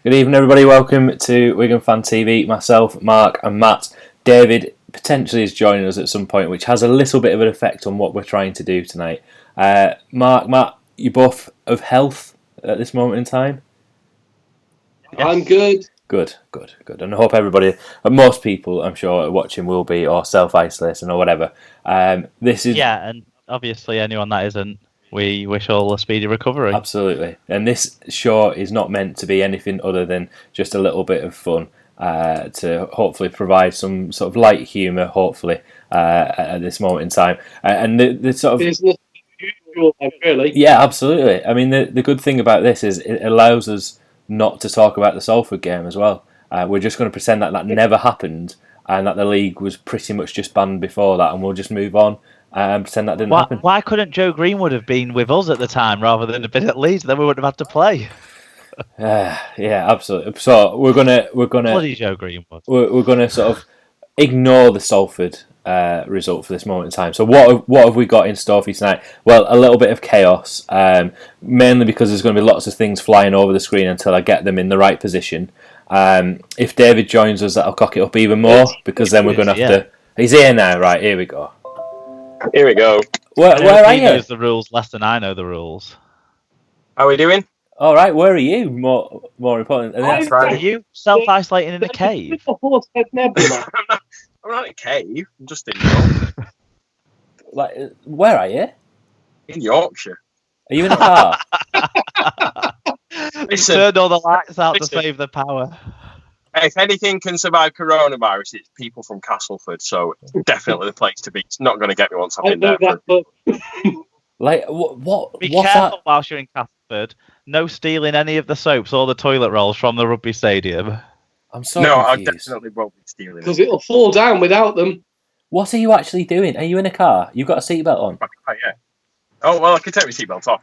Good evening, everybody. Welcome to Wigan Fan TV. Myself, Mark, and Matt. David potentially is joining us at some point, which has a little bit of an effect on what we're trying to do tonight. Mark, Matt, you both of health at this moment in time? Yes. I'm good. Good. And I hope everybody, most people, I'm sure, watching will be, or self-isolating or whatever. This is and obviously anyone that isn't, we wish all a speedy recovery. Absolutely. And this show is not meant to be anything other than just a little bit of fun to hopefully provide some sort of light humour, hopefully, at this moment in time. And the sort of... business usual, really. Yeah, absolutely. I mean, the good thing about this is it allows us not to talk about the Salford game as well. We're just going to pretend that never happened and that the league was pretty much just banned before that, and we'll just move on. And pretend that didn't happen. Why couldn't Joe Greenwood have been with us at the time rather than have been at Leeds? Then we wouldn't have had to play. Yeah, absolutely. So we're gonna bloody Joe Greenwood. We're gonna sort of ignore the Salford result for this moment in time. So what have we got in store for you tonight? Well, a little bit of chaos, mainly because there's going to be lots of things flying over the screen until I get them in the right position. If David joins us, that'll cock it up even more because then we're going to have to. He's here now, right? Here we go. Here we go. Where are you? He knows the rules less than I know the rules. How are we doing? All right, where are you? More important. And that's right. Are you self-isolating in a cave? Horsehead Nebula. I'm not in a cave. I'm just in York. Like, where are you? In Yorkshire. Are you in a car? Listen, turned all the lights out to save the power. If anything can survive coronavirus, it's people from Castleford. So definitely the place to be. It's not going to get me once I've been there. Like what? Be what's careful that? whilst you're in Castleford. No stealing any of the soaps or the toilet rolls from the rugby stadium. I'm so confused. I definitely won't be stealing because it'll fall down without them. What are you actually doing? Are you in a car? You've got a seatbelt on. Yeah. Oh well, I can take my seatbelt off.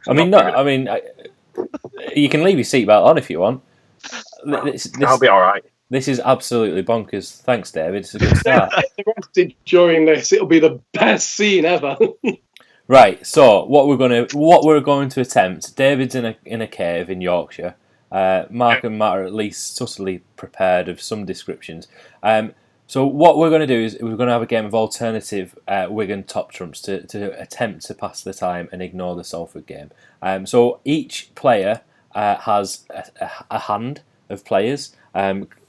You can leave your seatbelt on if you want. I'll be all right. This is absolutely bonkers. Thanks, David. It's a good start. During this, it'll be the best scene ever. Right. So what we're going to attempt. David's in a cave in Yorkshire. Mark and Matt are at least subtly prepared of some descriptions. So what we're going to do is we're going to have a game of alternative Wigan Top Trumps to attempt to pass the time and ignore the Salford game. So each player has a hand of players.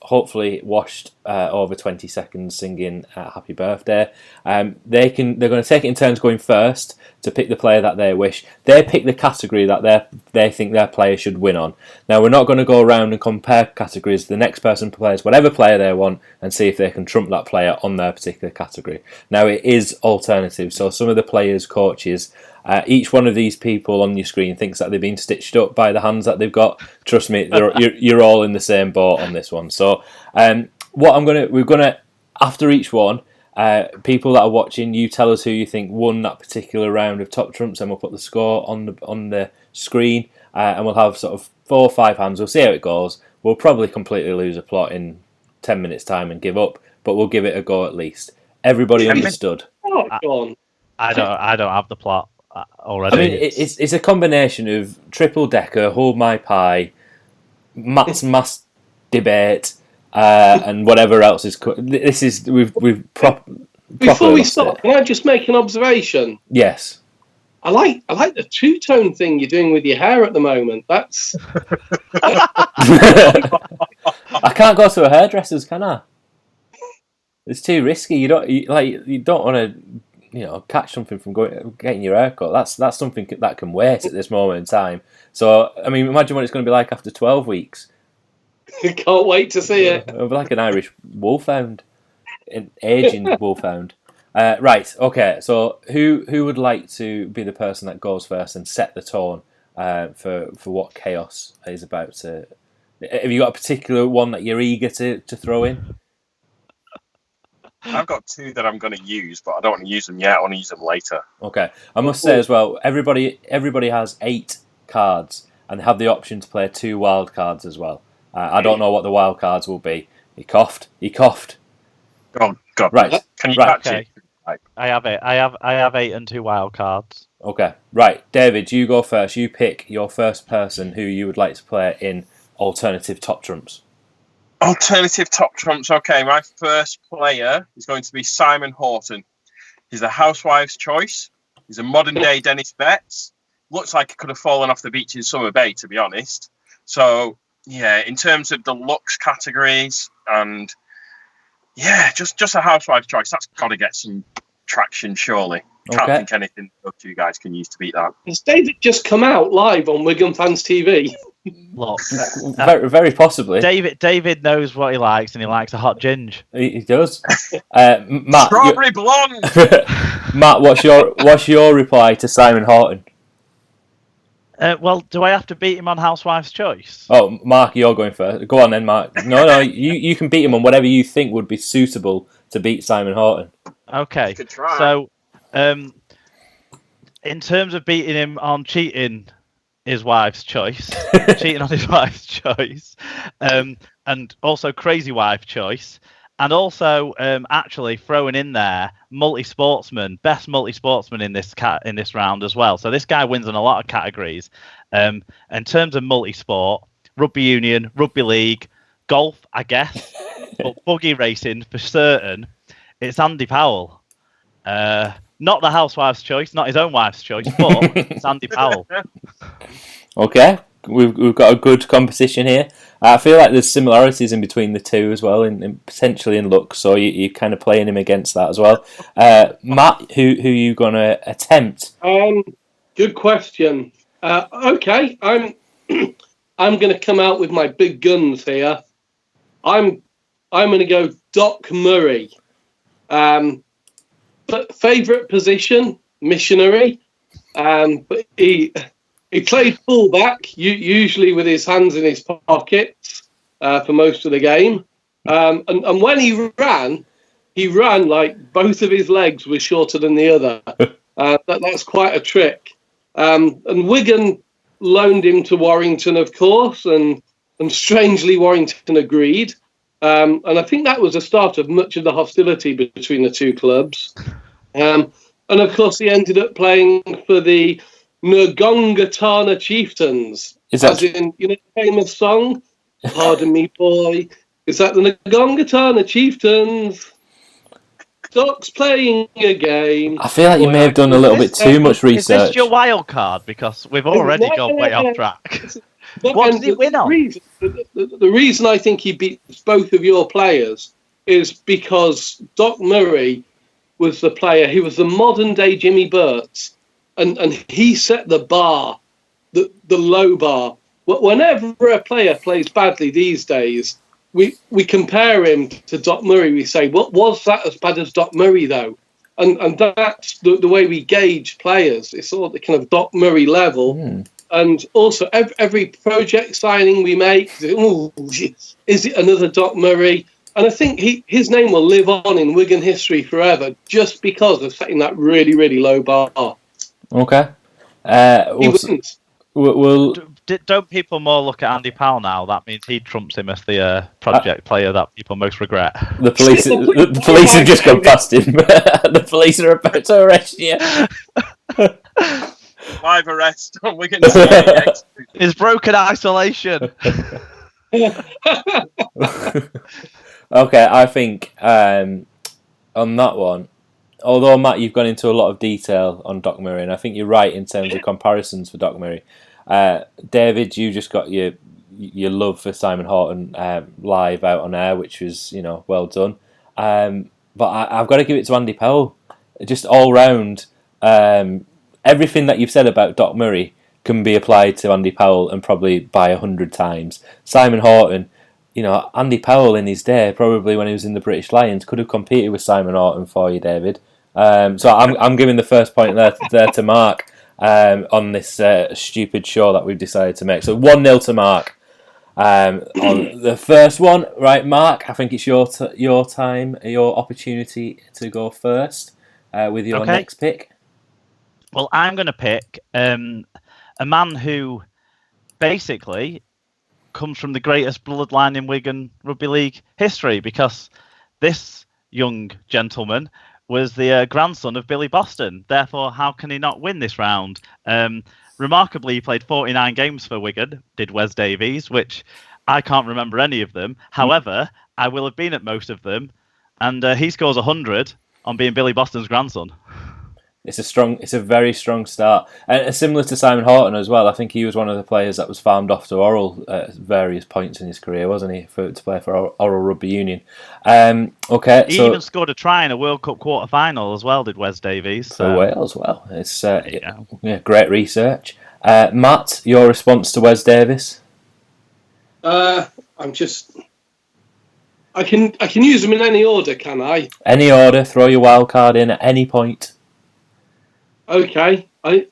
Hopefully washed over 20 seconds singing Happy Birthday. They're going to take it in turns going first to pick the player that they wish. They pick the category that they think their player should win on. Now, we're not going to go around and compare categories. The next person plays whatever player they want and see if they can trump that player on their particular category. Now, it is alternative, so some of the players, coaches, each one of these people on your screen thinks that they've been stitched up by the hands that they've got. Trust me, you're all in the same boat on this one. So, we're gonna after each one, people that are watching, you tell us who you think won that particular round of Top Trumps, and we'll put the score on the screen, and we'll have sort of 4 or 5 hands. We'll see how it goes. We'll probably completely lose a plot in 10 minutes' time and give up, but we'll give it a go at least. Everybody understood. I don't have the plot already. I mean, it's a combination of triple decker, hold my pie, Matt's mass debate, and whatever else is. This is we've Before we start, can I just make an observation? Yes. I like the two-tone thing you're doing with your hair at the moment. That's. I can't go to a hairdresser's, can I? It's too risky. You don't want to. Catch something from getting your hair cut. That's something that can wait at this moment in time. So, I mean, imagine what it's going to be like after 12 weeks. Can't wait to see it. It'll be like an Irish wolfhound, an aging wolfhound. Right, okay. So, who would like to be the person that goes first and set the tone for what chaos is about to? Have you got a particular one that you're eager to throw in? I've got 2 that I'm going to use, but I don't want to use them yet. I want to use them later. Okay. I must say as well, everybody has 8 cards and they have the option to play 2 wild cards as well. I don't know what the wild cards will be. He coughed. Oh God! Right. Can you catch it? Right. I have it. I have 8 and 2 wild cards. Okay. Right, David, you go first. You pick your first person who you would like to play in alternative top trumps? Alternative top trumps. Okay, my first player is going to be Simon Horton. He's a housewife's choice. He's a modern day Dennis Betts. Looks like he could have fallen off the beach in Summer Bay, to be honest. So, yeah, in terms of the looks categories and, yeah, just a housewife's choice. That's got to get some traction, surely. Can't think anything those two guys can use to beat that. Has David just come out live on Wigan Fans TV? Look, Very, very possibly. David knows what he likes, and he likes a hot ginge. He does. Matt, Strawberry blonde. Matt, what's your reply to Simon Horton? Well, do I have to beat him on Housewife's Choice? Oh, Mark, you're going first. Go on then, Mark. No, you can beat him on whatever you think would be suitable to beat Simon Horton. Okay. You could try. So, in terms of beating him on cheating his wife's choice, cheating on his wife's choice, and also crazy wife choice, and also actually throwing in there multi-sportsman, best multi-sportsman in this round as well. So this guy wins in a lot of categories. In terms of multi-sport, rugby union, rugby league, golf, I guess, but buggy racing for certain, it's Andy Powell. Not the housewife's choice, not his own wife's choice, but it's Andy Powell. Okay, we've got a good competition here. I feel like there's similarities in between the two as well, in potentially in looks. So you're kind of playing him against that as well. Matt, who you gonna attempt? Good question. Okay, I'm gonna come out with my big guns here. I'm gonna go Doc Murray. But favourite position, missionary. But he played fullback, usually with his hands in his pockets for most of the game. And when he ran like both of his legs were shorter than the other. That's quite a trick. And Wigan loaned him to Warrington, of course, and strangely Warrington agreed. And I think that was the start of much of the hostility between the two clubs. And of course, he ended up playing for the Ngongatana Chieftains. Is that as in, the famous song? Pardon me, boy. Is that the Ngongatana Chieftains? Doc's playing a game. I feel like you may have done a little bit too much research. Is this your wild card? Because we've already gone way off track. What did he win on? The reason I think he beats both of your players is because Doc Murray was the player. He was the modern day Jimmy Burts, and he set the bar, the low bar. Whenever a player plays badly these days, we compare him to Doc Murray. We say, what was that as bad as Doc Murray though? And that's the way we gauge players. It's all the kind of Doc Murray level. And also, every project signing we make, is it another Doc Murray? And I think his name will live on in Wigan history forever just because of setting that really, really low bar. Okay. Don't people more look at Andy Powell now? That means he trumps him as the project player that people most regret. The police have just gone past him. The police are about to arrest you. Live arrest on Wigan. His broken isolation. Okay, I think on that one, although Matt, you've gone into a lot of detail on Doc Murray, and I think you're right in terms of comparisons for Doc Murray. David, you just got your love for Simon Horton live out on air, which was well done. But I've got to give it to Andy Powell, just all round. Everything that you've said about Doc Murray can be applied to Andy Powell, and probably by 100 times. Simon Horton, Andy Powell in his day, probably when he was in the British Lions, could have competed with Simon Horton for you, David. So I'm giving the first point there to Mark on this stupid show that we've decided to make. So 1-0 to Mark on the first one, right, Mark? I think it's your time, your opportunity to go first with your next pick. Well, I'm going to pick a man who basically comes from the greatest bloodline in Wigan Rugby League history, because this young gentleman was the grandson of Billy Boston. Therefore, how can he not win this round? Remarkably, he played 49 games for Wigan, did Wes Davies, which I can't remember any of them. However, I will have been at most of them, and he scores 100 on being Billy Boston's grandson. It's a very strong start, and similar to Simon Horton as well. I think he was one of the players that was farmed off to Orrell at various points in his career, wasn't he, to play for Orrell Rugby Union? Okay, he even scored a try in a World Cup quarter final as well. Did Wes Davies for Wales? Well, it's great research. Matt, your response to Wes Davies? I can use them in any order, can I? Any order. Throw your wild card in at any point. Okay, I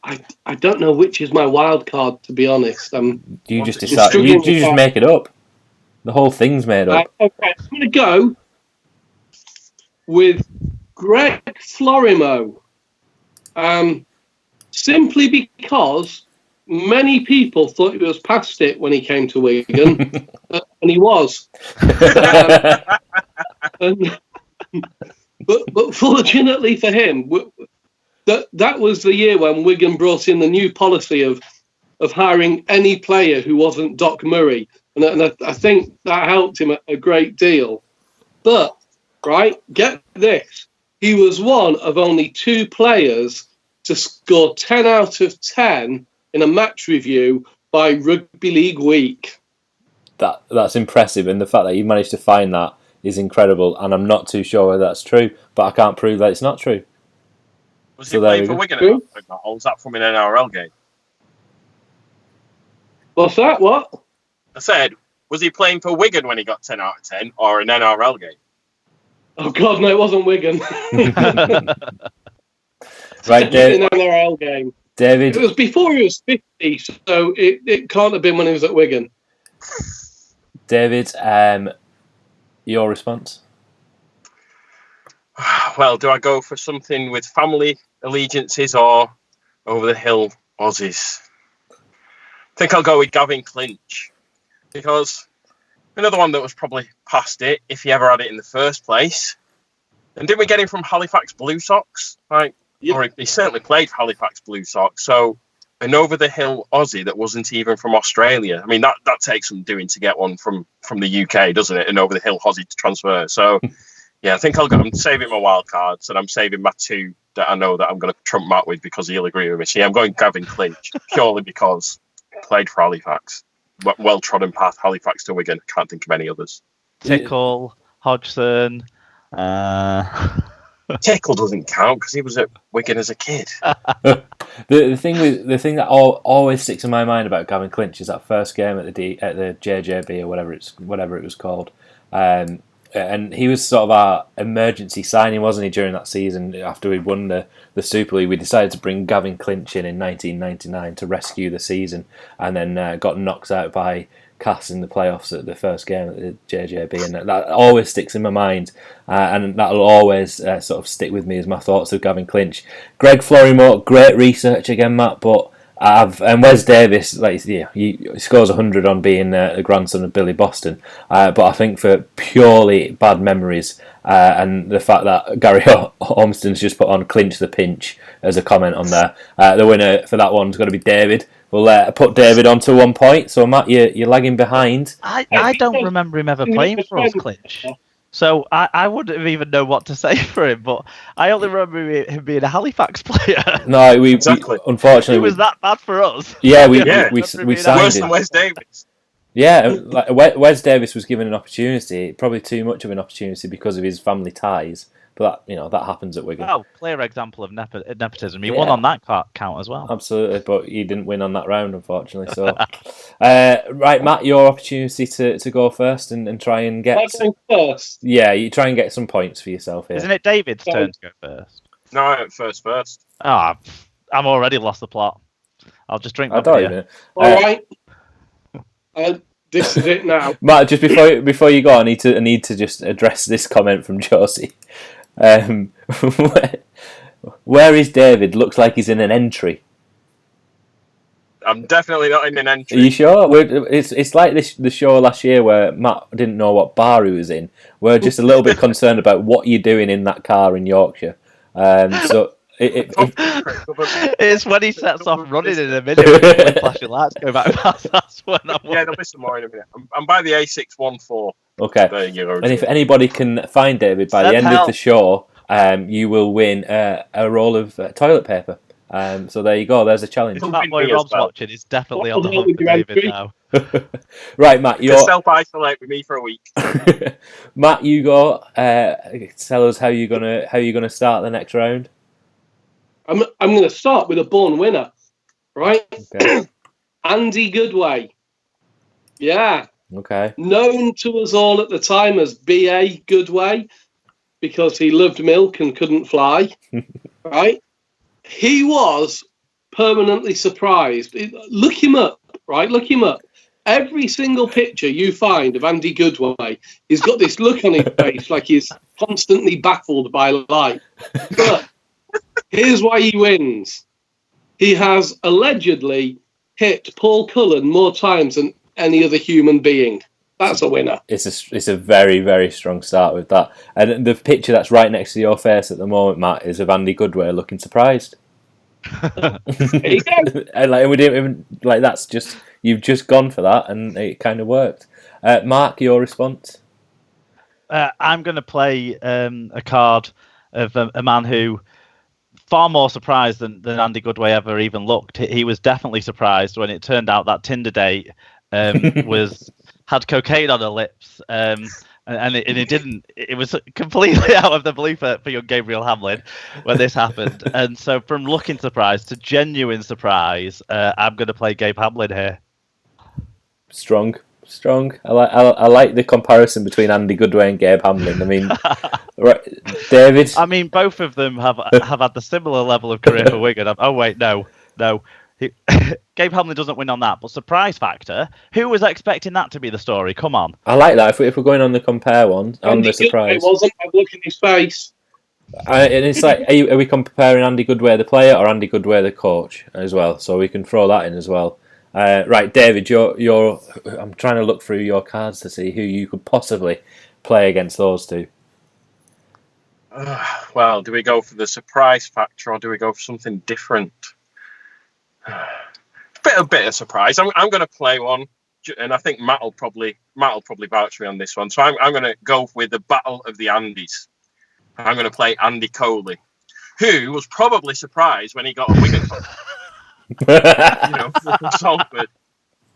don't know which is my wild card, to be honest. Do you just decide? You just make it up. The whole thing's made up. Okay, I'm going to go with Greg Florimo. Simply because many people thought he was past it when he came to Wigan, and he was. But fortunately for him, that was the year when Wigan brought in the new policy of hiring any player who wasn't Doc Murray, and I think that helped him a great deal. But get this, he was one of only 2 players to score 10 out of 10 in a match review by Rugby League Week. That's impressive, and the fact that you managed to find that is incredible. And I'm not too sure whether that's true, but I can't prove that it's not true. Was he playing for Wigan? Or was that from an NRL game? What's that? What? I said, was he playing for Wigan when he got 10 out of 10 or an NRL game? Oh, God, no, it wasn't Wigan. Right, David. An NRL game. David. It was before he was 50, so it can't have been when he was at Wigan. David, your response? Well, do I go for something with family allegiances or over the hill Aussies? I think I'll go with Gavin Clinch, because another one that was probably past it if he ever had it in the first place. And didn't we get him from Halifax Blue Sox? Right? Yep. Or he certainly played for Halifax Blue Sox. So an over the hill Aussie that wasn't even from Australia. I mean, that takes some doing to get one from the UK, doesn't it? An over the hill Aussie to transfer. So yeah, I think I'm saving my wild cards, and I'm saving my 2 that I know that I'm going to trump Matt with because he'll agree with me. So yeah, I'm going Gavin Clinch purely because he played for Halifax. Well trodden path, Halifax to Wigan. Can't think of any others. Tickle, Hodgson. Tickle doesn't count because he was at Wigan as a kid. The thing that always sticks in my mind about Gavin Clinch is that first game at the JJB or whatever it was called. And he was sort of our emergency signing, wasn't he, during that season? After we'd won the Super League, we decided to bring Gavin Clinch in 1999 to rescue the season, and then got knocked out by Cass in the playoffs at the first game at the JJB, and that always sticks in my mind, and that'll always sort of stick with me as my thoughts of Gavin Clinch. Greg Florimo, great research again, Matt, but and Wes Davies, he scores 100 on being the grandson of Billy Boston, but I think for purely bad memories and the fact that Gary Ormston's just put on Clinch the Pinch as a comment on there, the winner for that one's going to be David. We'll put David on to 1 point. So Matt, you're lagging behind. I don't remember him ever playing for us, Clinch. So I wouldn't even know what to say for him, but I only remember him being a Halifax player. No, we unfortunately... It was that bad for us. Yeah, we signed worse him. than Wes Davies. Yeah, Wes Davies was given an opportunity, probably too much of an opportunity because of his family ties. But that happens at Wigan. Oh, clear example of nepotism. He won on that count as well. Absolutely, but he didn't win on that round, unfortunately. So, right, Matt, your opportunity to go first and try and get. First. Yeah, you try and get some points for yourself here. Isn't it David's turn to go first? No, I went first. I'm already lost the plot. I'll just drink my beer. All right. This is it now. Matt, just before you go, I need to just address this comment from Josie. Where is David? Looks like he's in an entry. I'm definitely not in an entry. Are you sure? It's like the show last year where Matt didn't know what bar he was in. We're just a little bit concerned about what you're doing in that car in Yorkshire. So It's when he sets off running in a minute with flashing lights go back past. That's when I'm Yeah, there'll be some more in a minute. I'm by the A614. Okay. There you go. And if anybody can find David by the end of the show, you will win a roll of toilet paper. So there you go. There's a challenge. That boy Rob's watching is definitely on the hook for David now. Right, Matt. You can self-isolate with me for a week. Matt, you go. Tell us how you're gonna start the next round. I'm going to start with a born winner, right? Okay. Andy Goodway. Yeah. Okay. Known to us all at the time as B.A. Goodway because he loved milk and couldn't fly, right? He was permanently surprised. Look him up, right? Look him up. Every single picture you find of Andy Goodway, he's got this look on his face like he's constantly baffled by life. But here's why he wins. He has allegedly hit Paul Cullen more times than any other human being. That's a winner. It's a very, very strong start with that. And the picture that's right next to your face at the moment, Matt, is of Andy Goodway looking surprised. There you go. And we didn't even that's just you've just gone for that, and it kind of worked. Mark, your response? I'm going to play a card of a man who far more surprised than Andy Goodway ever even looked. He was definitely surprised when it turned out that Tinder date had cocaine on her lips, and it didn't. It was completely out of the blue for young Gabriel Hamlin when this happened. And so, from looking surprised to genuine surprise, I'm going to play Gabe Hamlin here. Strong. I like the comparison between Andy Goodway and Gabe Hamlin. I mean, right, David. I mean, both of them have had the similar level of career for Wigan. Oh wait, no. Gabe Hamlin doesn't win on that, but surprise factor. Who was expecting that to be the story? Come on. I like that. If we're going on the compare one, on Andy the surprise, Goodway wasn't. I look in his face. And it's like, are we comparing Andy Goodway the player or Andy Goodway the coach as well? So we can throw that in as well. Right, David, you're. I'm trying to look through your cards to see who you could possibly play against those two. Well, do we go for the surprise factor or do we go for something different? A bit of surprise. I'm going to play one, and I think Matt will probably vouch for me on this one. So I'm going to go with the Battle of the Andes. I'm going to play Andy Coley, who was probably surprised when he got a Wigan from Salford.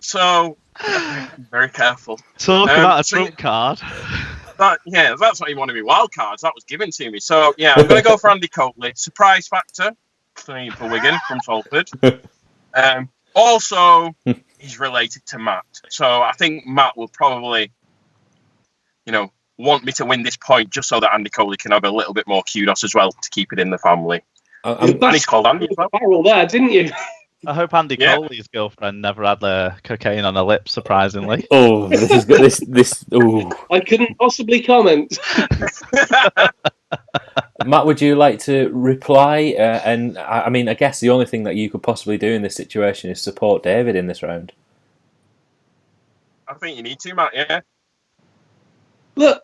So very careful. Talk about a trump card. That's not even one of my wild cards. That was given to me. So yeah, I'm going to go for Andy Coley. Surprise factor for Wigan from Salford. Also, he's related to Matt. So I think Matt will probably, want me to win this point just so that Andy Coley can have a little bit more kudos as well to keep it in the family. And he's called Andy as well. Barrel there, didn't you? I hope Andy Coley's girlfriend never had the cocaine on her lips, surprisingly. Oh, this is good. This. Oh. I couldn't possibly comment. Matt, would you like to reply? And I mean, I guess the only thing that you could possibly do in this situation is support David in this round. I think you need to, Matt. Yeah. Look,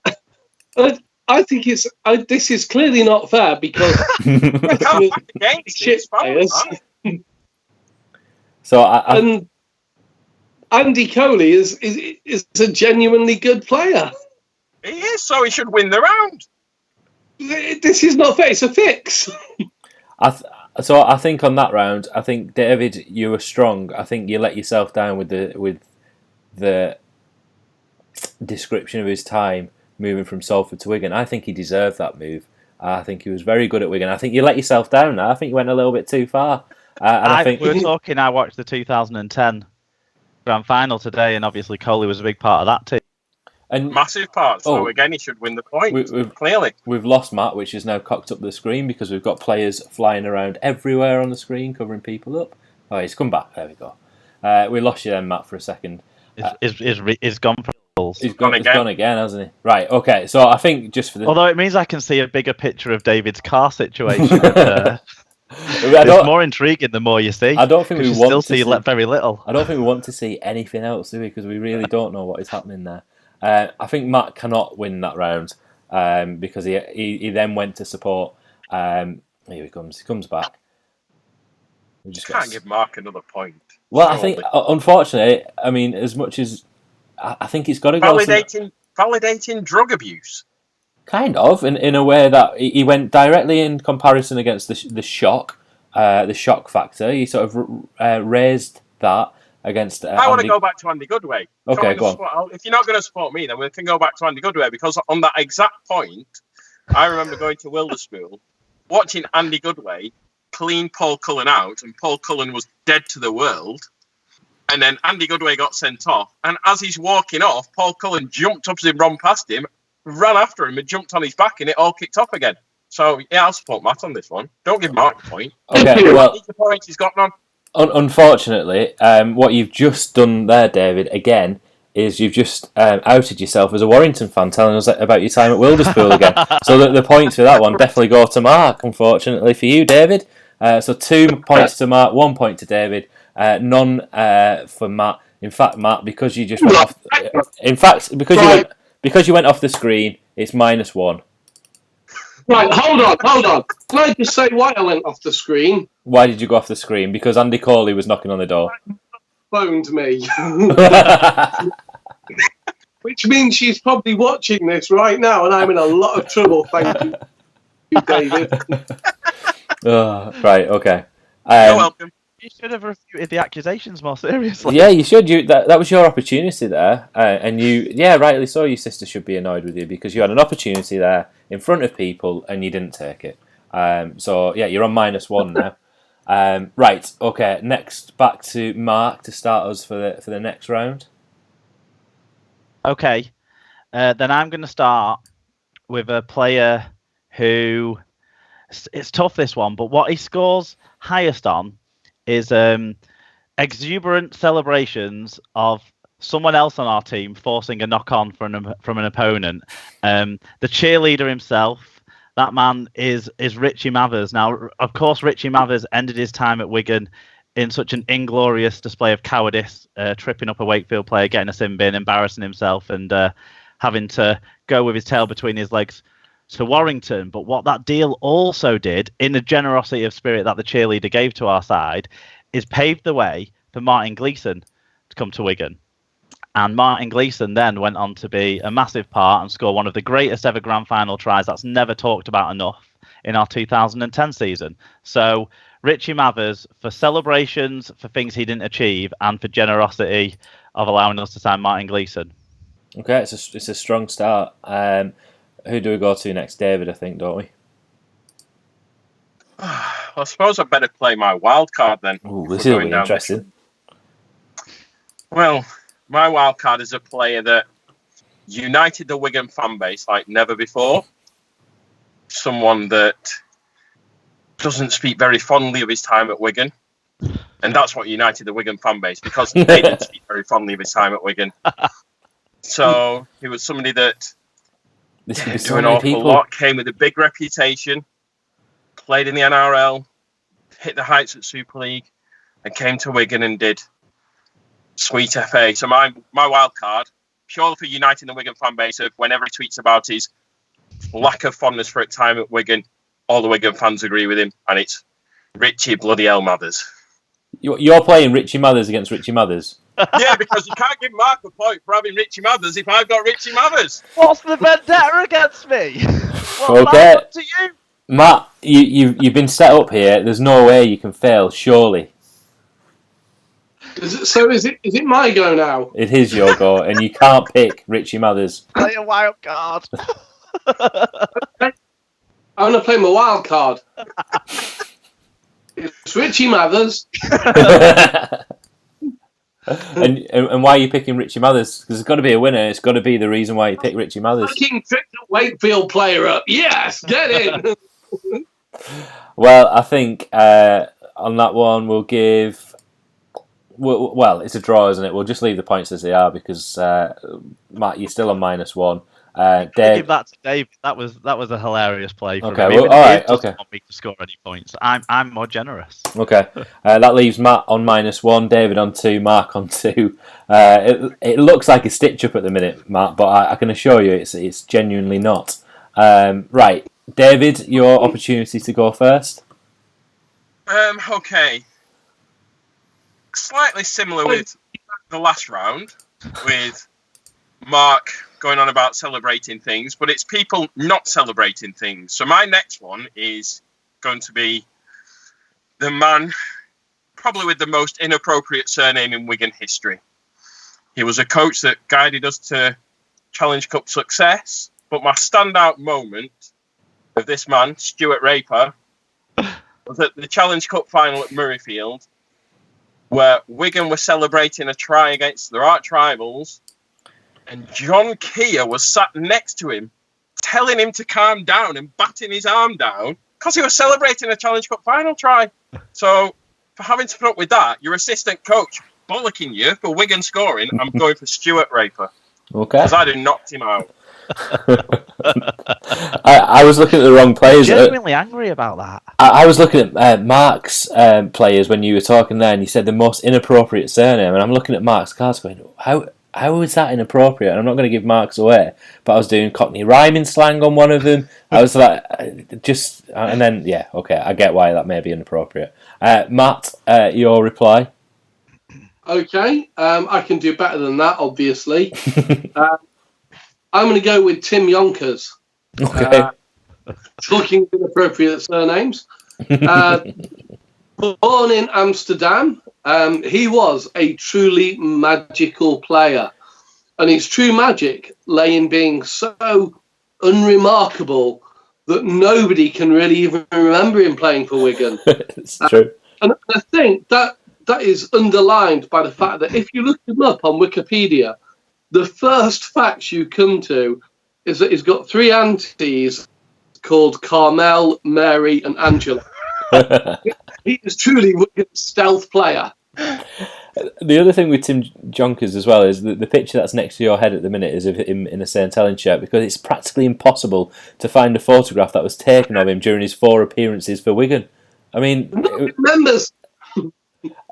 I think this is clearly not fair because shit players. So and Andy Coley is a genuinely good player. He is, so he should win the round. This is not fair. It's a fix. So I think on that round, I think David, you were strong. I think you let yourself down with the description of his time moving from Salford to Wigan. I think he deserved that move. I think he was very good at Wigan. I think you let yourself down now. I think you went a little bit too far. We're talking. I watched the 2010 grand final today, and obviously Coley was a big part of that team. And massive part. So again, he should win the point. Clearly, we've lost Matt, which is now cocked up the screen because we've got players flying around everywhere on the screen, covering people up. Oh, he's come back. There we go. We lost you then, Matt, for a second. He's gone for goals. He's gone again, hasn't he? Right. Okay. So I think just for the. Although it means I can see a bigger picture of David's car situation. It's more intriguing the more you see. I don't think we want to see very little. I don't think we want to see anything else, do we? Because we really don't know what is happening there. I think Matt cannot win that round because he then went to support Here he comes. He comes back. We just Can't give Mark another point. Well, I think, unfortunately, I mean, as much as I think it's got to go. Validating drug abuse. Kind of, in a way that he went directly in comparison against the shock factor. He sort of raised that against. I want to go back to Andy Goodway. Okay, go on. If you're not going to support me, then we can go back to Andy Goodway, because on that exact point, I remember going to Wilderspool, watching Andy Goodway clean Paul Cullen out, and Paul Cullen was dead to the world. And then Andy Goodway got sent off, and as he's walking off, Paul Cullen jumped up as he ran past him, ran after him, and jumped on his back, and it all kicked off again. So yeah, I'll support Matt on this one. Don't give Mark a point. Okay, well, the point he's got none. Unfortunately, what you've just done there, David, again, is you've just outed yourself as a Warrington fan, telling us about your time at Wilderspool again. So the points for that one definitely go to Mark, unfortunately for you, David. So 2 points to Mark, 1 point to David, none for Matt. In fact, Matt, because you just went off. Because you went off the screen, it's -1. Right, hold on. Can I just say why I went off the screen? Why did you go off the screen? Because Andy Corley was knocking on the door. Phoned me. Which means she's probably watching this right now, and I'm in a lot of trouble. Thank you, David. Right, okay. You're welcome. You should have refuted the accusations more seriously. Yeah, you should. That was your opportunity there, and rightly so. Your sister should be annoyed with you because you had an opportunity there in front of people and you didn't take it. So yeah, you're on -1 now. Right, okay. Next, back to Mark to start us for the next round. Okay, then I'm going to start with a player who it's tough, this one, but what he scores highest on is exuberant celebrations of someone else on our team forcing a knock-on from an opponent. The cheerleader himself, that man is Richie Mathers. Now, of course, Richie Mathers ended his time at Wigan in such an inglorious display of cowardice, tripping up a Wakefield player, getting a sin bin, embarrassing himself, and having to go with his tail between his legs to Warrington. But what that deal also did, in the generosity of spirit that the cheerleader gave to our side, is paved the way for Martin Gleeson to come to Wigan. And Martin Gleeson then went on to be a massive part and score one of the greatest ever grand final tries that's never talked about enough in our 2010 season. So Richie Mathers, for celebrations, for things he didn't achieve, and for generosity of allowing us to sign Martin Gleeson. Okay, it's a strong start. Who do we go to next? David, I think, don't we? I suppose I better play my wild card then. Ooh, this is really interesting. Well, my wild card is a player that united the Wigan fan base like never before. Someone that doesn't speak very fondly of his time at Wigan. And that's what united the Wigan fan base, because they didn't speak very fondly of his time at Wigan. So he was somebody that did an awful lot, came with a big reputation, played in the NRL, hit the heights at Super League, and came to Wigan and did sweet FA. So my wild card, purely for uniting the Wigan fan base, of whenever he tweets about his lack of fondness for his time at Wigan, all the Wigan fans agree with him, and it's Richie bloody hell Mathers. You're playing Richie Mathers against Richie Mathers? Yeah, because you can't give Mark a point for having Richie Mathers if I've got Richie Mathers. What's the vendetta against me? Okay, to you? Matt, you've been set up here. There's no way you can fail, surely. Is it my go now? It is your go, and you can't pick Richie Mathers. Play a wild card. I'm going to play my wild card. It's Richie Mathers. And why are you picking Richie Mathers? Because there's got to be a winner. It's got to be the reason why you pick Richie Mathers. Fucking trick the Wakefield player up. Yes, get in. Well, I think on that one we'll give. Well, it's a draw, isn't it? We'll just leave the points as they are because Matt, you're still on -1. Dave, give that to Dave. That was a hilarious play. Okay, him. well, all right, okay. Doesn't want me to score any points. I'm more generous. Okay, that leaves Matt on -1, David on 2, Mark on 2. It looks like a stitch up at the minute, Matt, but I can assure you it's genuinely not. Right, David, your opportunity to go first. Okay. Slightly similar with the last round, with Mark going on about celebrating things, but it's people not celebrating things. So my next one is going to be the man probably with the most inappropriate surname in Wigan history. He was a coach that guided us to Challenge Cup success, but my standout moment of this man, Stuart Raper, was at the Challenge Cup final at Murrayfield, where Wigan were celebrating a try against their arch rivals, and John Keir was sat next to him, telling him to calm down and batting his arm down because he was celebrating a Challenge Cup final try. So, for having to put up with that, your assistant coach bollocking you for Wigan scoring, I'm going for Stuart Raper. Okay. Because I'd have knocked him out. I was looking at the wrong players. Genuinely angry about that. I was looking at Mark's players when you were talking there, and you said the most inappropriate surname, and I'm looking at Mark's cards going, how is that inappropriate? And I'm not going to give Mark's away, but I was doing Cockney rhyming slang on one of them. I was like, and then, yeah, okay, I get why that may be inappropriate. Matt, your reply? Okay, I can do better than that, obviously. I'm going to go with Tim Yonkers. Okay. Talking inappropriate surnames. Born in Amsterdam, he was a truly magical player. And his true magic lay in being so unremarkable that nobody can really even remember him playing for Wigan. It's true. And I think that is underlined by the fact that if you look him up on Wikipedia, the first facts you come to is that he's got 3 aunties called Carmel, Mary, and Angela. He is truly a stealth player. The other thing with Tim Jonkers as well is that the picture that's next to your head at the minute is of him in a St. Helens shirt, because it's practically impossible to find a photograph that was taken of him during his 4 appearances for Wigan. I mean, Members.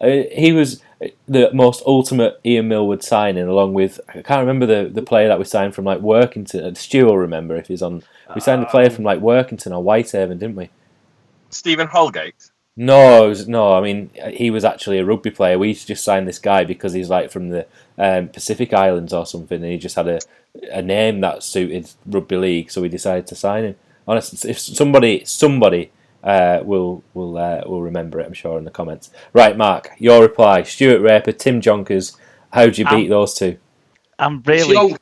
He was the most ultimate Ian Millward signing, along with, I can't remember the player that we signed from like Workington. Stu will remember if he's on. We signed a player from like Workington or Whitehaven, didn't we? Stephen Holgate? No, I mean, he was actually a rugby player. We used to just sign this guy because he's like from the Pacific Islands or something, and he just had a name that suited rugby league, so we decided to sign him. Honestly, if somebody will remember it, I'm sure, in the comments. Right, Mark, your reply. Stuart Raper, Tim Jonkers. How'd you beat those two? I'm really...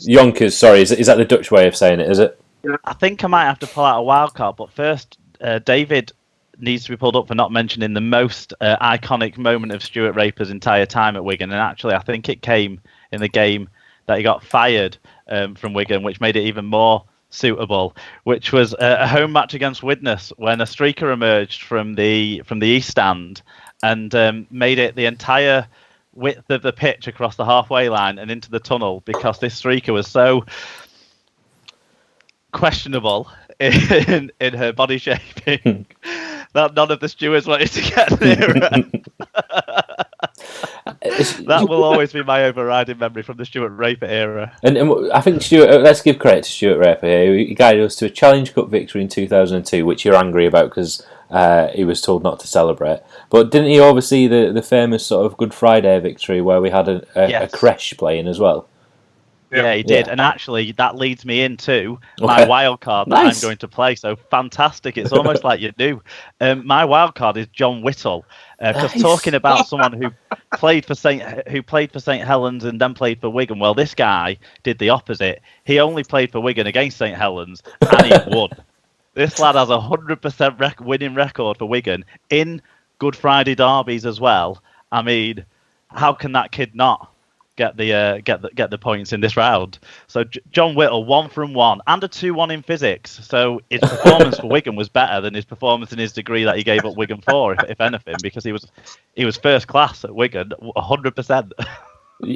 Yonkers, sorry. Is that the Dutch way of saying it, is it? Yeah. I think I might have to pull out a wild card, but first, David needs to be pulled up for not mentioning the most iconic moment of Stuart Raper's entire time at Wigan. And actually, I think it came in the game that he got fired from Wigan, which made it even more suitable, which was a home match against Widnes when a streaker emerged from the east stand and made it the entire width of the pitch across the halfway line and into the tunnel, because this streaker was so questionable in her body shaping that none of the stewards wanted to get near her. That will always be my overriding memory from the Stuart Raper era. And I think Stuart, let's give credit to Stuart Raper here. He guided us to a Challenge Cup victory in 2002, which you're angry about because he was told not to celebrate. But didn't he oversee the famous sort of Good Friday victory where we had a creche playing as well? Yeah, he did. Yeah. And actually, that leads me into my wild card that I'm going to play. So fantastic. It's almost like you knew. My wild card is John Whittle. Because talking about someone who played for St Helens and then played for Wigan, well, this guy did the opposite. He only played for Wigan against St Helens, and he won. This lad has a 100% winning record for Wigan in Good Friday derbies as well. I mean, how can that kid not get the points in this round? So John Whittle, 1 from 1 and a 2-1 in physics. So his performance for Wigan was better than his performance in his degree that he gave up Wigan for, if anything, because he was first class at Wigan, 100%.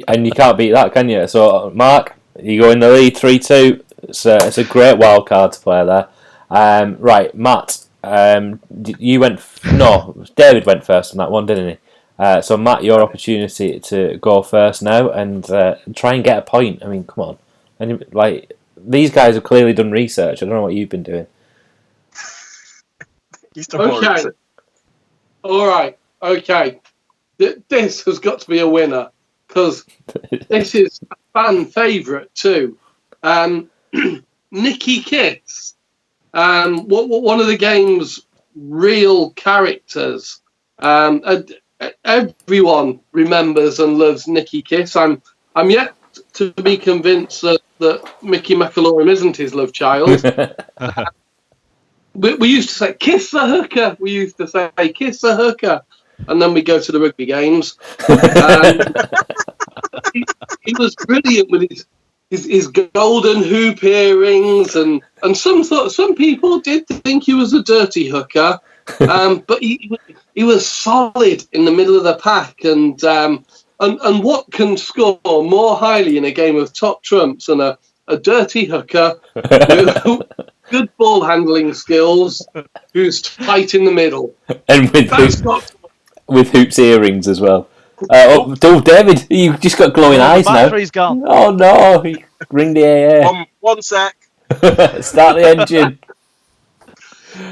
And you can't beat that, can you? So Mark, you go in the lead 3-2. It's a great wild card to play there. Right, Matt, you went. No, David went first on that one, didn't he? So Matt, your opportunity to go first now and try and get a point. I mean, come on, and these guys have clearly done research. I don't know what you've been doing. Okay. All right. Okay. This has got to be a winner because this is a fan favourite too. Nicky Kiss. One of the game's real characters. Everyone remembers and loves Nicky Kiss. I'm yet to be convinced that Mickey McAlorum isn't his love child. We used to say, kiss the hooker. We used to say, kiss the hooker. And then we go to the rugby games. He was brilliant with his golden hoop earrings. And some people did think he was a dirty hooker. But he was solid in the middle of the pack. And what can score more highly in a game of top trumps than a dirty hooker with good ball handling skills, who's tight in the middle, and with hoops earrings as well. David, you just got glowing eyes now. Battery's gone. Oh no! Ring the AA. One sec. Start the engine.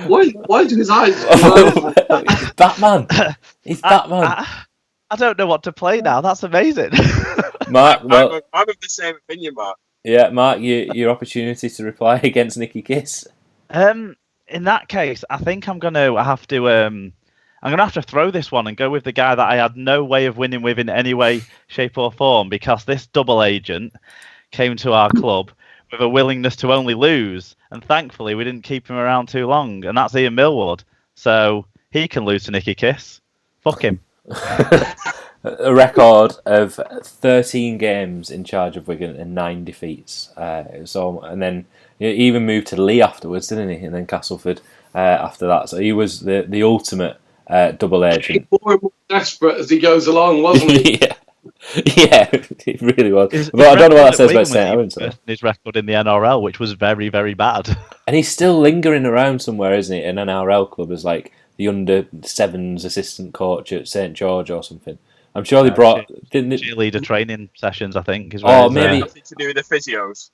Why do his eyes? He's Batman. He's Batman. I don't know what to play now. That's amazing. Mark, well, I'm of the same opinion, Mark. Yeah, Mark, your opportunity to reply against Nicky Kiss. In that case, I think I'm gonna have to throw this one and go with the guy that I had no way of winning with in any way, shape, or form, because this double agent came to our club with a willingness to only lose, and thankfully we didn't keep him around too long, and that's Ian Millward. So he can lose to Nicky Kiss. Fuck him. A record of 13 games in charge of Wigan and 9 defeats. And then he even moved to Lee afterwards, didn't he? And then Castleford after that. So he was the ultimate double agent. More and more desperate as he goes along, wasn't he? Yeah, it really was. But I don't know what that says about St. Helens. His record in the NRL, which was very, very bad. And he's still lingering around somewhere, isn't he? In an NRL club as like the under-7s assistant coach at St. George or something. I'm sure they brought cheerleader training sessions, I think. Maybe nothing to do with the physios.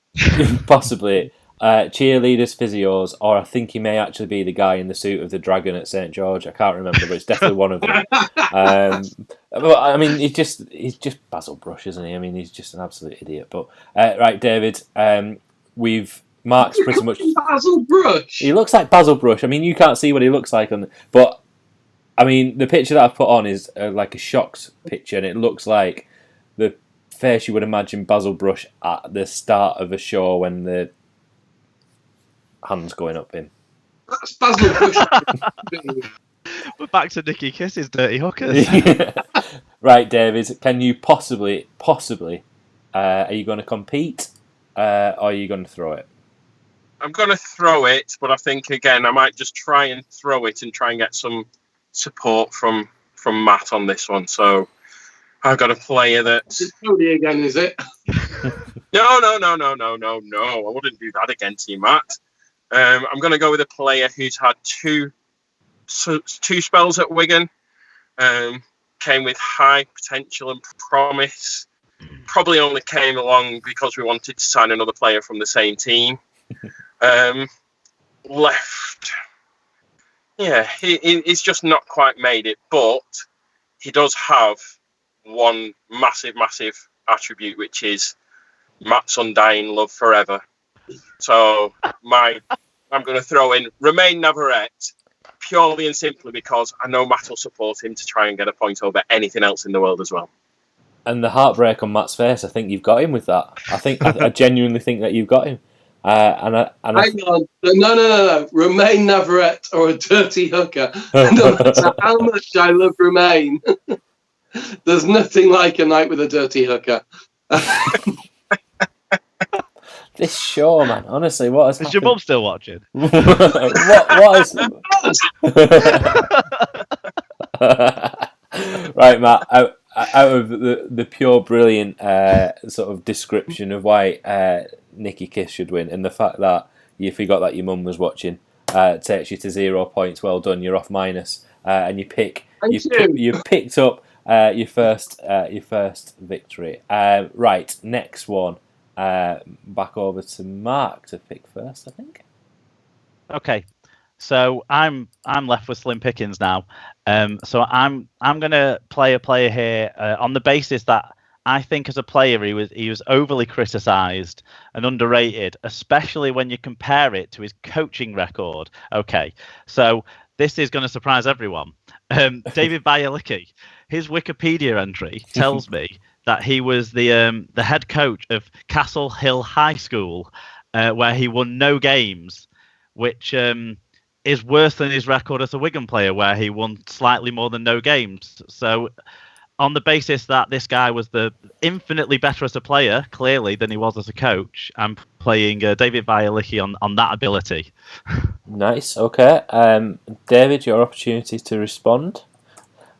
Possibly cheerleaders, physios, or I think he may actually be the guy in the suit of the dragon at St. George. I can't remember, but it's definitely one of them. But I mean, he's just Basil Brush, isn't he? I mean, he's just an absolute idiot. But right, David, Mark's pretty much Basil Brush. He looks like Basil Brush. I mean, you can't see what he looks like but. I mean, the picture that I've put on is like a shocked picture, and it looks like the face you would imagine Basil Brush at the start of a show when the hand's going up him. That's Basil Brush. We're back to Nicky Kiss's dirty hookers. Right, David, can you possibly, are you going to compete, or are you going to throw it? I'm going to throw it, but I think, again, I might just try and throw it and try and get some support from Matt on this one. So I've got a player that... It's Tony again, is it? No. I wouldn't do that against you, Matt. I'm going to go with a player who's had two spells at Wigan. Came with high potential and promise. Probably only came along because we wanted to sign another player from the same team. Left. Yeah, he's just not quite made it, but he does have one massive attribute, which is Matt's undying love forever. So I'm going to throw in Romain Navarrete, purely and simply because I know Matt will support him to try and get a point over anything else in the world as well. And the heartbreak on Matt's face, I think you've got him with that. I genuinely think that you've got him. Hang on. No. Romain Navarrete or a dirty hooker. No matter how much I love Romain, there's nothing like a night with a dirty hooker. This show, man. Honestly, what is your mum still watching? what is... Right, Matt. Out of the pure brilliant sort of description of why Nicky Kiss should win, and the fact that you forgot that your mum was watching, takes you to 0 points. Well done. You're off minus, and you picked up your first victory. Right, next one. back over to Mark to pick first, I think. Okay, so I'm left with slim pickings now. So I'm going to play a player here on the basis that I think as a player he was overly criticised and underrated, especially when you compare it to his coaching record. Okay, so this is going to surprise everyone. David Bialicki, his Wikipedia entry tells me that he was the head coach of Castle Hill High School, where he won no games, which is worse than his record as a Wigan player, where he won slightly more than no games. So on the basis that this guy was the infinitely better as a player, clearly, than he was as a coach, I'm playing David Bialicki on that ability. Nice. Okay. David, your opportunity to respond.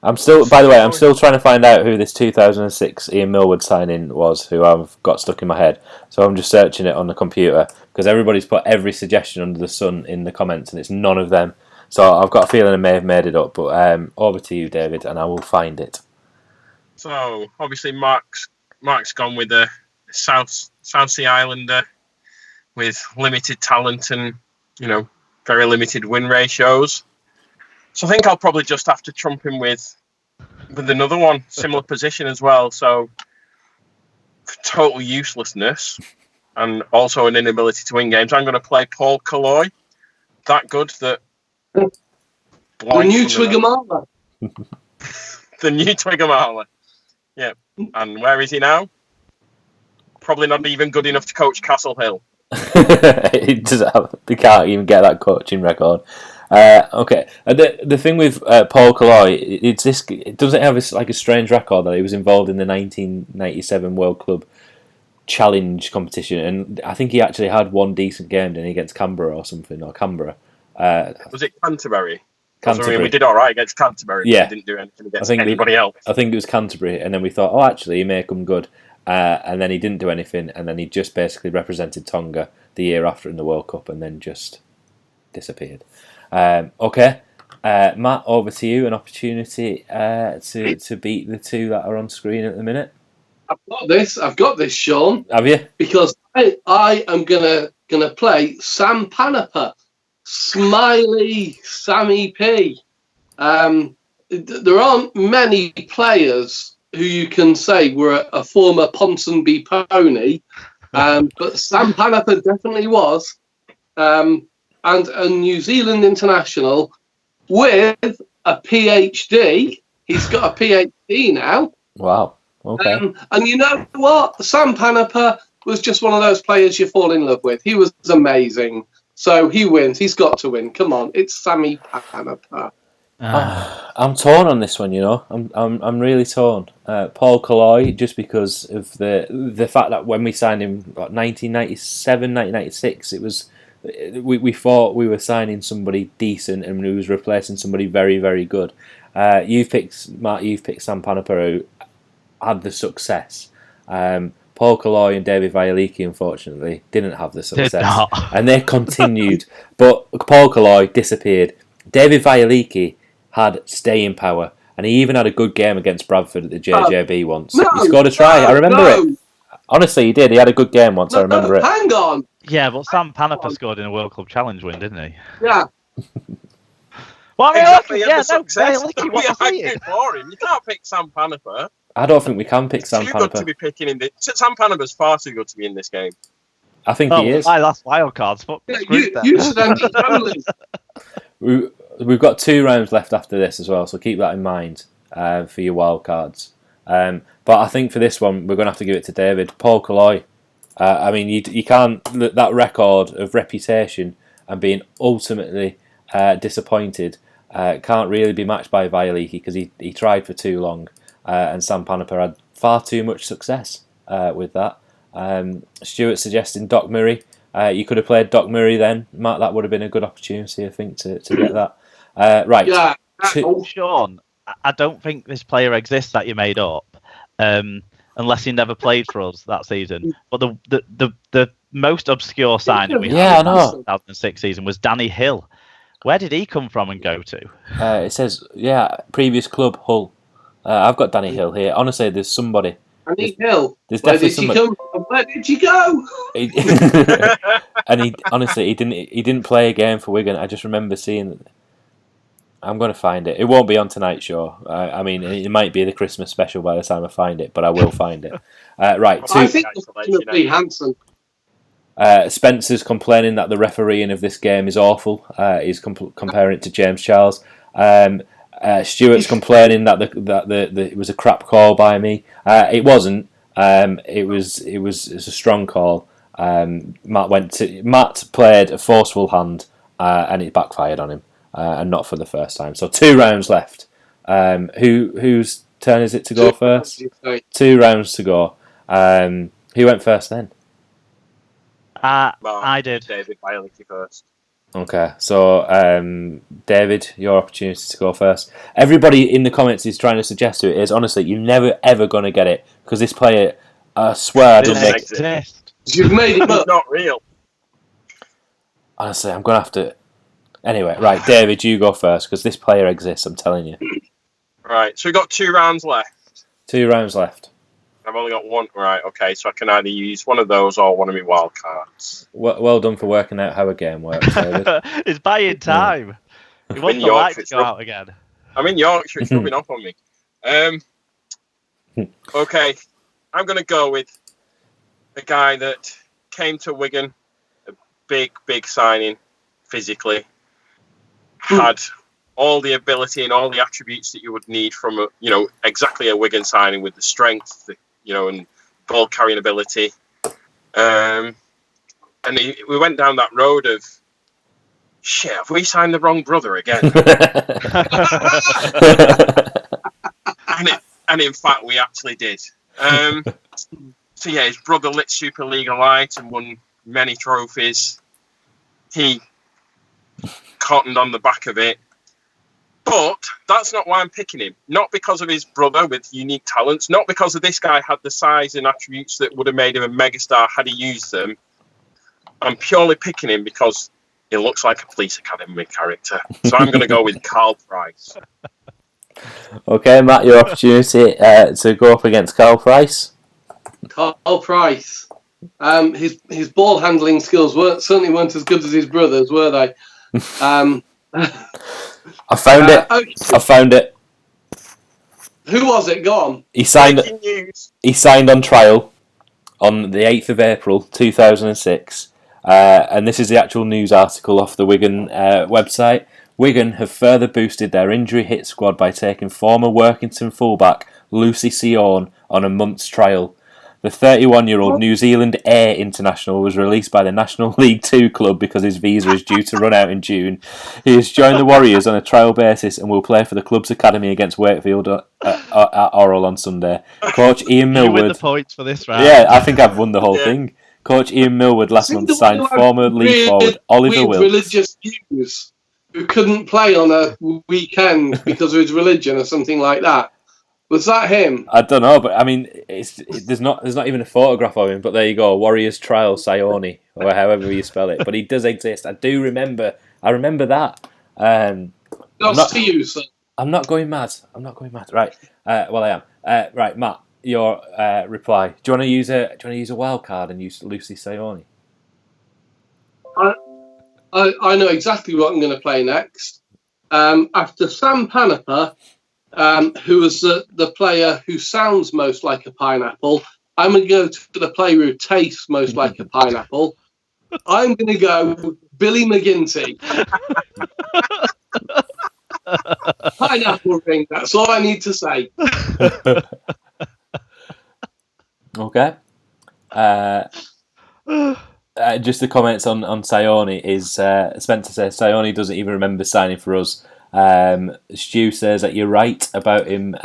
I'm still trying to find out who this 2006 Ian Millward signing was, who I've got stuck in my head. So I'm just searching it on the computer because everybody's put every suggestion under the sun in the comments, and it's none of them. So I've got a feeling I may have made it up. But over to you, David, and I will find it. So obviously Mark's gone with a South Sea Islander with limited talent and very limited win ratios. So I think I'll probably just have to trump him with another one, similar position as well. So total uselessness and also an inability to win games. I'm going to play Paul Colloy. That good that the new Twiggamala. The new Twiggamala. Yeah. And where is he now? Probably not even good enough to coach Castle Hill. He can't even get that coaching record. Okay. The thing with Paul Colloy, it doesn't have a strange record that he was involved in the 1997 World Club Challenge competition, and I think he actually had one decent game, didn't he, against Canberra or something, or Canberra. Was it Canterbury? Canterbury. I mean, we did all right against Canterbury, but we didn't do anything against anybody else. I think it was Canterbury, and then we thought, actually, he may come good. And then he didn't do anything, and then he just basically represented Tonga the year after in the World Cup, and then just disappeared. Okay, Matt, over to you. An opportunity to beat the two that are on screen at the minute. I've got this, Sean. Have you? Because I am gonna play Sam Panapa, Smiley Sammy P. There aren't many players who you can say were a former Ponsonby pony, but Sam Panapa definitely was, and a New Zealand international with a PhD. He's got a PhD now. Wow. Okay. And you know what? Sam Panapa was just one of those players you fall in love with. He was amazing. So he wins. He's got to win. Come on, it's Sammy Panapa. I'm torn on this one, I'm really torn. Paul Colloy, just because of the fact that when we signed him, 1997, 1996, it was we thought we were signing somebody decent and we was replacing somebody very, very good. You've picked Sam Panapa, who had the success. Paul Colloy and David Bialicki, unfortunately, didn't have the success, and they continued. But Paul Colloy disappeared. David Bialicki had staying power, and he even had a good game against Bradford at the JJB once. He scored a try. I remember it. Honestly, he did. He had a good game once. I remember it. Hang on. Yeah, but Sam Panapa scored in a World Club Challenge win, didn't he? Yeah. Well, exactly. yeah, success. What are you saying? You can't pick Sam Panapa. I don't think we can pick Sam Panapa. Panapa. Too good to be picking in this. Sam Panapa's far too good to be in this game. I think he is. That's wild cards. You stand totally. We've got 2 rounds left after this as well, so keep that in mind for your wild cards. But I think for this one, we're going to have to give it to David. Paul Colloy. I mean, you can't. That record of reputation and being ultimately disappointed can't really be matched by Bialicki because he tried for too long, and Sam Panapa had far too much success with that. Stuart suggesting Doc Murray. You could have played Doc Murray then, Matt. That would have been a good opportunity, I think, to get that. Right. Yeah. Sean, I don't think this player exists that you made up, unless he never played for us that season. But the most obscure signing we had in the 2006 season was Danny Hill. Where did he come from and go to? It says, previous club, Hull. I've got Danny Hill here. Honestly, there's somebody. Annie Hill. There's Where definitely did you something. come from? Where did you go? And he honestly he didn't play a game for Wigan. I just remember seeing. I'm going to find it. It won't be on tonight's show. I mean, it might be the Christmas special by the time I find it, but I will find it. Right. I think it's going to be Hanson. Spencer's complaining that the refereeing of this game is awful. He's comparing it to James Charles. Stuart's complaining that it was a crap call by me. It wasn't. It was a strong call. Matt played a forceful hand, and it backfired on him, and not for the first time. So 2 rounds left. Whose turn is it to go first? 2 rounds to go. Who went first then? I did. David Bailey first. Okay, so David, your opportunity to go first. Everybody in the comments is trying to suggest who it is. Honestly, you're never ever going to get it because this player, I swear, doesn't exist. You've made it up. It's not real. Honestly, I'm going to have to. Anyway, right, David, you go first because this player exists. I'm telling you. Right, so we've got 2 rounds left. 2 rounds left. I've only got 1. Right, okay, so I can either use one of those or one of my wild cards. Well done for working out how a game works, David. It's buying time. He wants the light to go out again. I'm in Yorkshire, it's rubbing off on me. Okay, I'm going to go with a guy that came to Wigan, a big signing, physically, had all the ability and all the attributes that you would need from exactly a Wigan signing with the strength, and ball carrying ability. And we went down that road of, shit, have we signed the wrong brother again? and in fact, we actually did. So yeah, his brother lit Super League alight and won many trophies. He cottoned on the back of it. But that's not why I'm picking him. Not because of his brother with unique talents. Not because of this guy had the size and attributes that would have made him a megastar had he used them. I'm purely picking him because he looks like a police academy character. So I'm going to go with Carl Price. Okay, Matt, your opportunity to go up against Carl Price. Carl Price. His ball handling skills certainly weren't as good as his brother's, were they? I found it. Okay. I found it. Who was it? Go on. He signed on trial on the 8th of April 2006. And this is the actual news article off the Wigan website. Wigan have further boosted their injury hit squad by taking former Workington fullback Lucy Sion on a month's trial. The 31-year-old New Zealand A international was released by the National League 2 club because his visa is due to run out in June. He has joined the Warriors on a trial basis and will play for the club's academy against Wakefield at Orrell on Sunday. Coach Ian Millward... You win the points for this round. Yeah, I think I've won the whole thing. Coach Ian Millward last month signed former league forward Oliver Wilkes. Religious views who couldn't play on a weekend because of his religion or something like that. Was that him? I don't know, but I mean, there's not even a photograph of him. But there you go, Warriors Trial Sione, or however you spell it. But he does exist. I remember that. I'm not going mad. Right. Well, I am. Right, Matt, your reply. Do you want to use a wild card and use Lucy Sione? I know exactly what I'm going to play next. After Sam Panaper. Who was the player who sounds most like a pineapple. I'm going to go to the player who tastes most like a pineapple. I'm going to go Billy McGinty. Pineapple ring, that's all I need to say. Okay. Just the comments on Sione is Spencer says Sione doesn't even remember signing for us. Stu says that you're right about him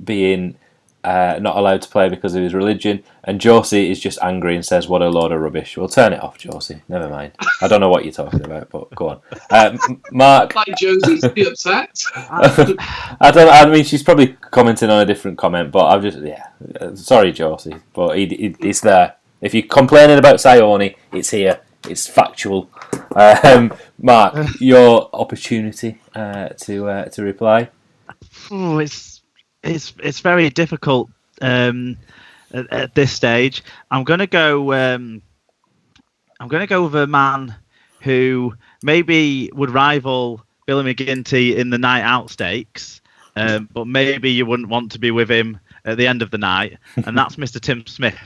being not allowed to play because of his religion, and Josie is just angry and says what a load of rubbish. Well, turn it off, Josie, never mind. I don't know what you're talking about, but go on. Mark, like Josie's be upset. I mean she's probably commenting on a different comment, but I'm just sorry Josie, but it's there. If you're complaining about Sione, it's here. It's factual. Mark, your opportunity to reply. It's very difficult. at this stage. I'm going to go with a man who maybe would rival Billy McGinty in the night out stakes, but maybe you wouldn't want to be with him at the end of the night, and that's Mr. Tim Smith.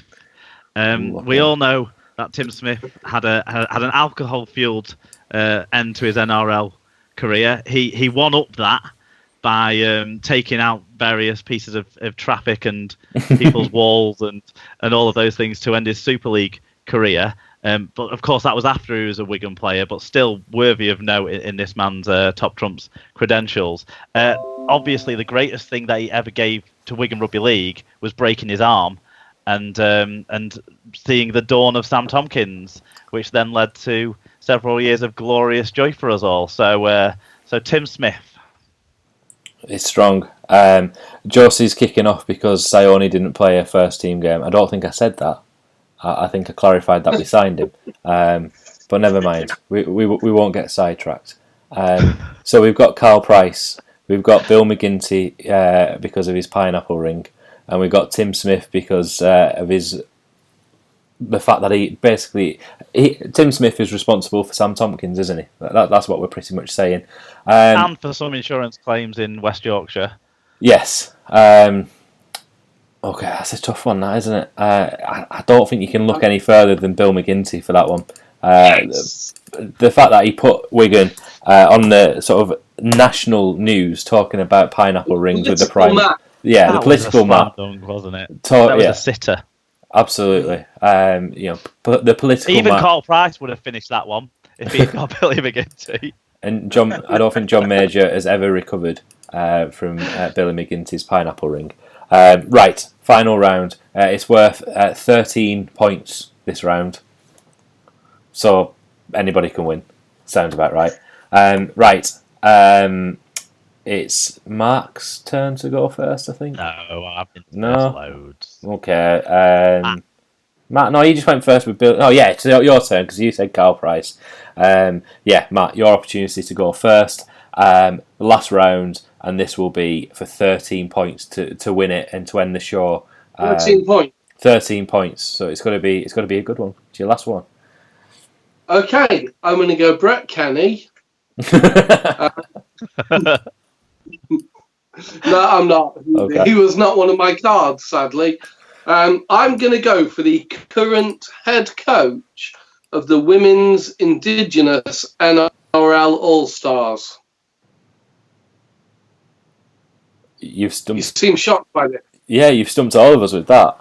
We all know that Tim Smith had an alcohol-fueled end to his NRL career. He one-upped that by taking out various pieces of traffic and people's walls and all of those things to end his Super League career. But of course, that was after he was a Wigan player, but still worthy of note in this man's Top Trumps credentials. Obviously, the greatest thing that he ever gave to Wigan Rugby League was breaking his arm and seeing the dawn of Sam Tompkins, which then led to several years of glorious joy for us all. So Tim Smith. It's strong. Josie's kicking off because Sione didn't play a first team game. I don't think I said that. I think I clarified that we signed him. But never mind. We won't get sidetracked. So we've got Carl Price. We've got Bill McGinty because of his pineapple ring. And we've got Tim Smith because of the fact that Tim Smith is responsible for Sam Tompkins, isn't he? That's what we're pretty much saying. And for some insurance claims in West Yorkshire. Yes. Okay, that's a tough one, that, isn't it? I don't think you can look any further than Bill McGinty for that one. The fact that he put Wigan on the sort of national news talking about pineapple rings with the prime. Yeah, the political map, wasn't it? That was a sitter. Absolutely. The political even map. Carl Price would have finished that one if he got Billy McGinty. And I don't think John Major has ever recovered from Billy McGinty's pineapple ring. Right, final round. It's worth 13 points this round. So anybody can win. Sounds about right. It's Mark's turn to go first, I think. No, I've been loads. Okay. Matt, no, you just went first with Bill. Oh, yeah, it's your turn because you said Carl Price. Matt, your opportunity to go first. The last round, and this will be for 13 points to win it and to end the show. 13 points. 13 points. So it's got to be a good one. It's your last one. Okay, I'm going to go Brett Kenny. No, I'm not. Okay. He was not one of my cards, sadly. I'm going to go for the current head coach of the Women's Indigenous NRL All-Stars. You seem shocked by this. Yeah, you've stumped all of us with that.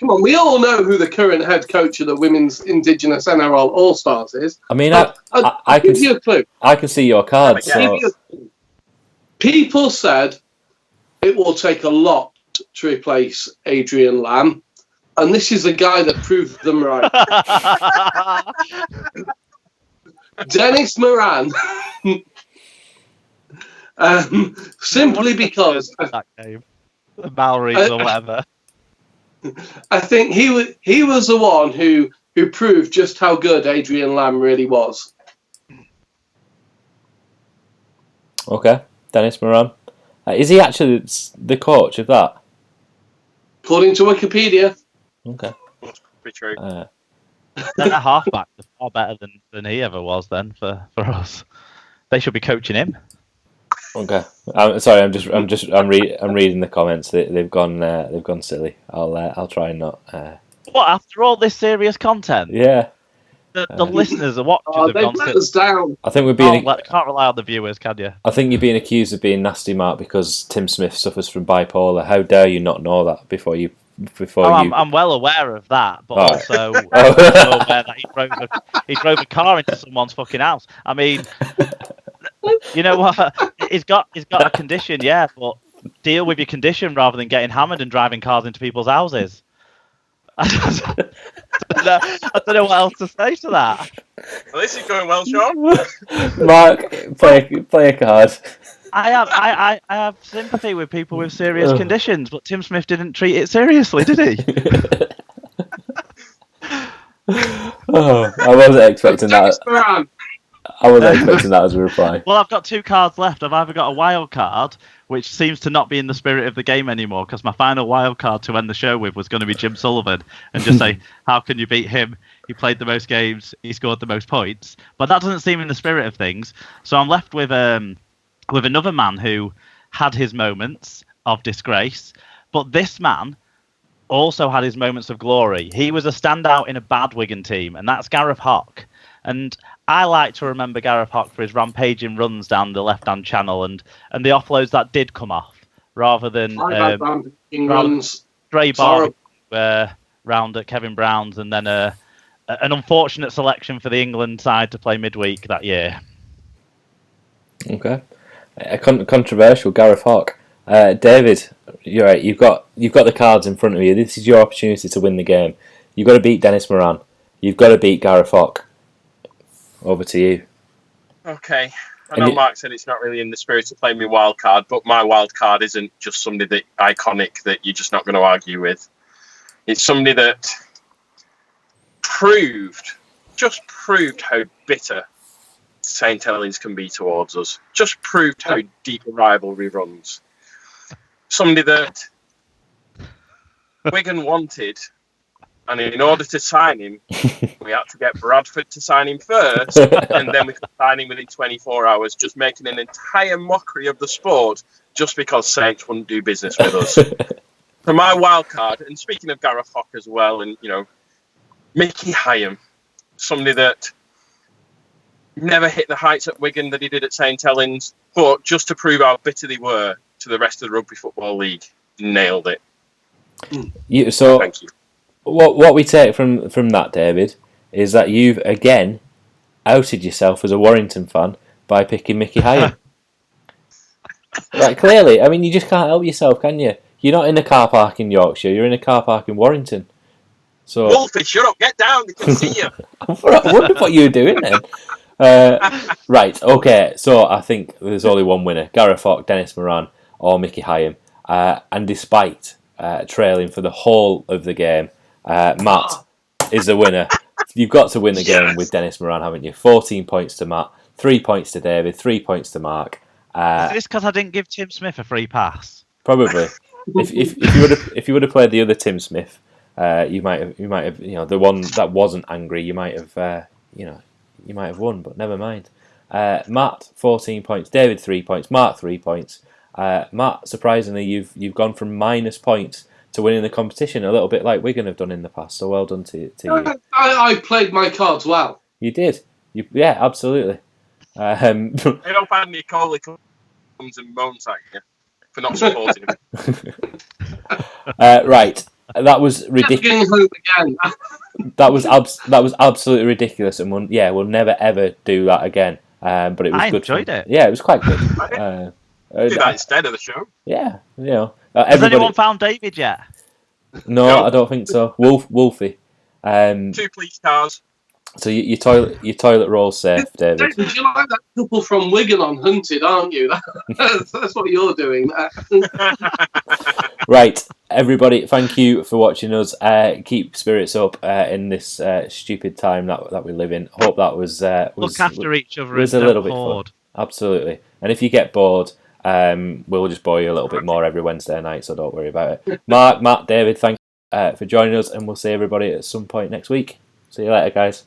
Come on, we all know who the current head coach of the Women's Indigenous NRL All-Stars is. I mean, I can give you a clue. I can see your card. So. People said it will take a lot to replace Adrian Lamb, and this is the guy that proved them right. Dennis Moran. Simply because that game, the Mallory's or whatever. I think he was the one who proved just how good Adrian Lamb really was. Okay, Dennis Moran. Is he actually the coach of that? According to Wikipedia. Okay. Pretty true. That halfback is far better than he ever was then for us. They should be coaching him. Okay. Sorry, I'm reading the comments. They've gone silly. I'll try and not. What, after all this serious content? Yeah. The listeners, the watchers have gone let us down. I think we're being. Can't rely on the viewers, can you? I think you're being accused of being nasty, Mark, because Tim Smith suffers from bipolar. How dare you not know that before you? I'm well aware of that, but also aware that he drove a car into someone's fucking house. I mean, you know what? He's got a condition, yeah, but deal with your condition rather than getting hammered and driving cars into people's houses. I don't know what else to say to that. Well, this is going well, Sean. Mark, play a card. I have sympathy with people with serious conditions, but Tim Smith didn't treat it seriously, did he? I wasn't expecting that. I wasn't expecting that as a reply. Well, I've got 2 cards left. I've either got a wild card, which seems to not be in the spirit of the game anymore, because my final wild card to end the show with was going to be Jim Sullivan, and just say, how can you beat him? He played the most games, he scored the most points. But that doesn't seem in the spirit of things. So I'm left with another man who had his moments of disgrace, but this man also had his moments of glory. He was a standout in a bad Wigan team, and that's Gareth Hock. And I like to remember Gareth Hock for his rampaging runs down the left-hand channel and the offloads that did come off, rather than stray ball round at Kevin Brown's, and then an unfortunate selection for the England side to play midweek that year. Okay, controversial Gareth Hock. David, you're right. You've got the cards in front of you. This is your opportunity to win the game. You've got to beat Dennis Moran. You've got to beat Gareth Hock. Over to you. Okay. I know Mark said it's not really in the spirit of playing my wild card, but my wild card isn't just somebody that iconic that you're just not going to argue with. It's somebody that proved how bitter St. Helens can be towards us. Just proved how deep a rivalry runs. Somebody that Wigan wanted, and in order to sign him, we had to get Bradford to sign him first, and then we could sign him within 24 hours, just making an entire mockery of the sport just because Saints wouldn't do business with us. For my wild card, and speaking of Gareth Hock as well, and Mickey Hyam, somebody that never hit the heights at Wigan that he did at St. Helens, but just to prove how bitter they were to the rest of the Rugby Football League, nailed it. Thank you. What we take from that, David, is that you've again outed yourself as a Warrington fan by picking Mickey Hyam. Right, clearly, I mean, you just can't help yourself, can you? You're not in a car park in Yorkshire, you're in a car park in Warrington. So Wolfie, shut up, get down, they can see you. I wonder what you were doing then. Right, okay, so I think there's only one winner, Gareth Hock, Dennis Moran or Mickey Hyam. And despite trailing for the whole of the game, Matt is the winner. You've got to win the game with Dennis Moran, haven't you? 14 points to Matt, 3 points to David, 3 points to Mark. Is this because I didn't give Tim Smith a free pass? Probably. if you would have played the other Tim Smith, you might have the one that wasn't angry. You might have won, but never mind. Matt 14 points, David 3 points, Mark 3 points. Matt, surprisingly, you've gone from minus points to winning the competition, a little bit like Wigan have done in the past. So well done to you. I played my cards well. You did. Yeah, absolutely. I don't find any Coley comes and moans at you for not supporting him. Right, that was ridiculous. That was absolutely ridiculous, and we'll never ever do that again. But it was good. I enjoyed it. Yeah, it was quite good. Do that instead of the show. Yeah, Has anyone found David yet? No, I don't think so. Wolfie. 2 police cars. So your toilet roll's safe, David. David, you like that couple from Wigan on Hunted, aren't you? That's what you're doing. Right, everybody, thank you for watching us. Keep spirits up in this stupid time that we live in. Hope that was look after each other. Was a little bit fun. Absolutely. And if you get bored, we'll just bore you a little bit more every Wednesday night, so don't worry about it. Mark, Matt, David, thank you for joining us, and we'll see everybody at some point next week. See you later, guys.